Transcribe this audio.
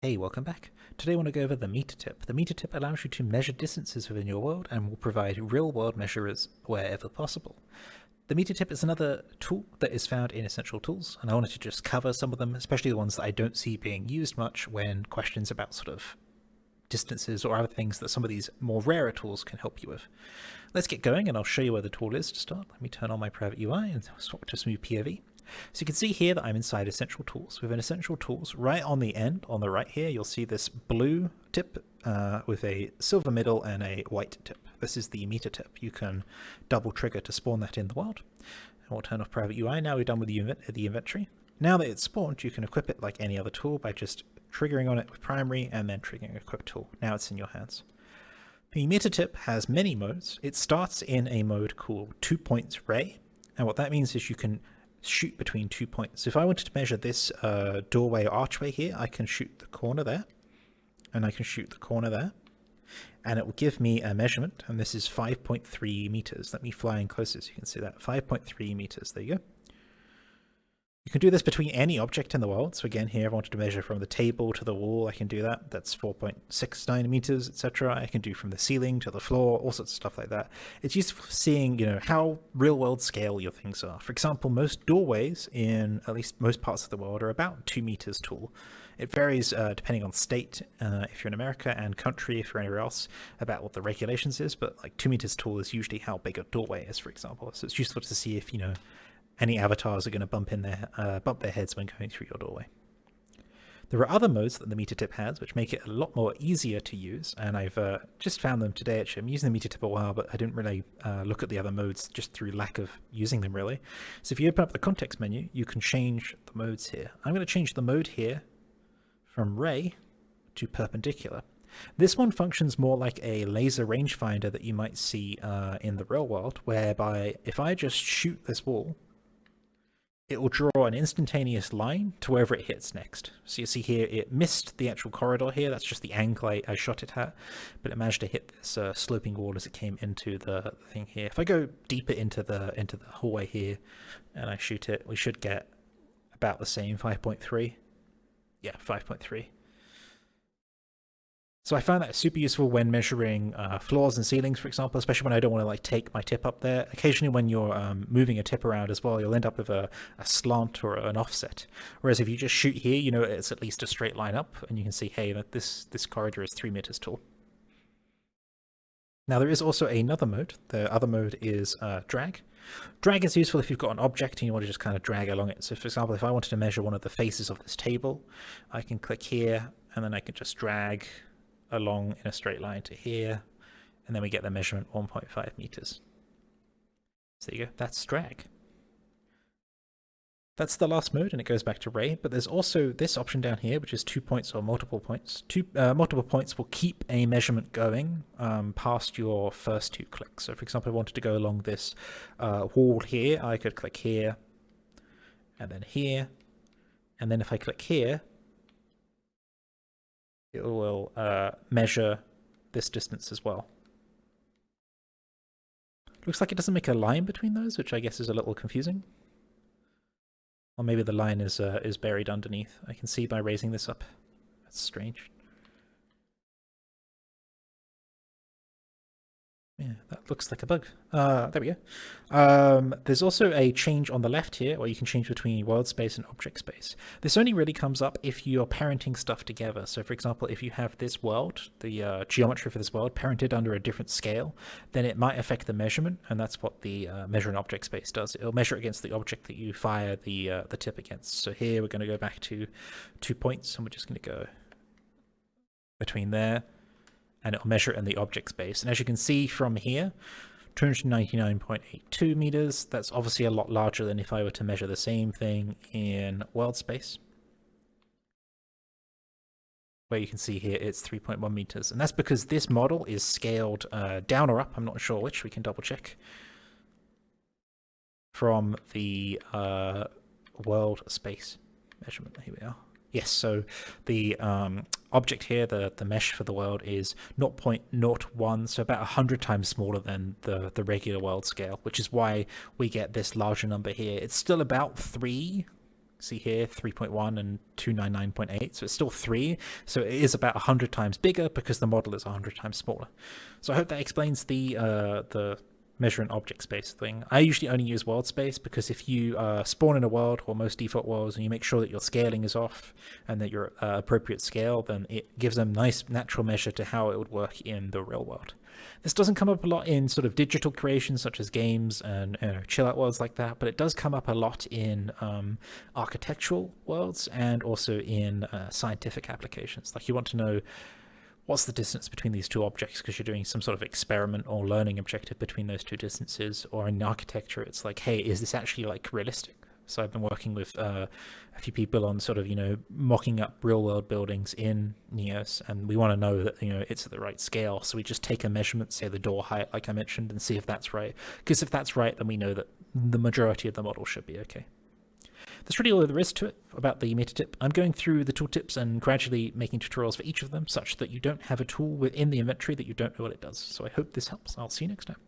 Hey, welcome back. Today I want to go over the meter tip. The meter tip allows you to measure distances within your world and will provide real-world measurers wherever possible. The meter tip is another tool that is found in Essential Tools, and I wanted to just cover some of them, especially the ones that I don't see being used much when questions about sort of distances or other things that some of these more rarer tools can help you with. Let's get going and I'll show you where the tool is to start. Let me turn on my private UI and swap to smooth POV. So you can see here that I'm inside Essential Tools. Within Essential Tools, right on the end, on the right here, you'll see this blue tip with a silver middle and a white tip. This is the meter tip. You can double trigger to spawn that in the world. And we'll turn off private UI. Now we're done with the inventory. Now that it's spawned, you can equip it like any other tool by just triggering on it with primary and then triggering equip tool. Now it's in your hands. The meter tip has many modes. It starts in a mode called 2 points ray. And what that means is you can shoot between 2 points. If I wanted to measure this doorway or archway here, I can shoot the corner there, and I can shoot the corner there, and it will give me a measurement, and this is 5.3 meters. Let me fly in closer so you can see that. 5.3 meters, there you go. You can do this between any object in the world. So again, here I wanted to measure from the table to the wall, I can do that. That's 4.69 meters, etc. I can do from the ceiling to the floor, all sorts of stuff like that. It's useful for seeing, how real world scale your things are. For example, most doorways in at least most parts of the world are about 2 meters tall. It varies depending on state, if you're in America, and country, if you're anywhere else, about what the regulations is, but like 2 meters tall is usually how big a doorway is, for example. So it's useful to see if, any avatars are going to bump their heads when going through your doorway. There are other modes that the meter tip has, which make it a lot more easier to use, and I've just found them today. Actually, I'm using the meter tip a while, but I didn't really look at the other modes just through lack of using them, really. So if you open up the context menu, you can change the modes here. I'm going to change the mode here from ray to perpendicular. This one functions more like a laser rangefinder that you might see in the real world, whereby if I just shoot this wall, it will draw an instantaneous line to wherever it hits next. So you see here, it missed the actual corridor here. That's just the angle I shot it at, but it managed to hit this sloping wall as it came into the thing here. If I go deeper into the hallway here and I shoot it, we should get about the same, 5.3. Yeah, 5.3. So I found that super useful when measuring floors and ceilings, for example, especially when I don't want to take my tip up there. Occasionally when you're moving a tip around as well, you'll end up with a slant or an offset. Whereas if you just shoot here, it's at least a straight line up, and you can see, hey, that this corridor is 3 meters tall. Now there is also another mode. The other mode is drag. Drag is useful if you've got an object and you want to just kind of drag along it. So for example, if I wanted to measure one of the faces of this table, I can click here, and then I can just drag along in a straight line to here, and then we get the measurement 1.5 meters. So there you go, that's drag. That's the last mode, and it goes back to ray, but there's also this option down here, which is 2 points or multiple points. Multiple points will keep a measurement going past your first 2 clicks. So for example, if I wanted to go along this wall here, I could click here, and then if I click here, it will measure this distance as well. Looks like it doesn't make a line between those, which I guess is a little confusing. Or maybe the line is buried underneath. I can see by raising this up. That's strange. Yeah, that looks like a bug. There we go. There's also a change on the left here, where you can change between world space and object space. This only really comes up if you're parenting stuff together. So for example, if you have this world, the geometry for this world, parented under a different scale, then it might affect the measurement, and that's what the measure in object space does. It'll measure against the object that you fire the tip against. So here we're going to go back to 2 points, and we're just going to go between there, and it'll measure it in the object space. And as you can see from here, 299.82 meters, that's obviously a lot larger than if I were to measure the same thing in world space, where you can see here it's 3.1 meters. And that's because this model is scaled down or up, I'm not sure which, we can double check, from the world space measurement. Here we are. Yes, so the object here, the mesh for the world, is 0.01, so about 100 times smaller than the regular world scale, which is why we get this larger number here. It's still about 3 see here, 3.1 and 299.8, so it's still 3, so it is about 100 times bigger because the model is 100 times smaller. So I hope that explains the measure and object space thing. I usually only use world space because if you spawn in a world or most default worlds and you make sure that your scaling is off and that you're appropriate scale, then it gives them nice natural measure to how it would work in the real world. This doesn't come up a lot in sort of digital creations such as games and chill out worlds like that, but it does come up a lot in architectural worlds and also in scientific applications. Like you want to know what's the distance between these two objects because you're doing some sort of experiment or learning objective between those two distances. Or in architecture, it's like, hey, is this actually like realistic? So I've been working with a few people on sort of, mocking up real world buildings in Neos, and we want to know that, it's at the right scale. So we just take a measurement, say the door height, like I mentioned, and see if that's right. Because if that's right, then we know that the majority of the model should be okay. That's really all there is to it about the meta tip. I'm going through the tooltips and gradually making tutorials for each of them such that you don't have a tool within the inventory that you don't know what it does. So I hope this helps. I'll see you next time.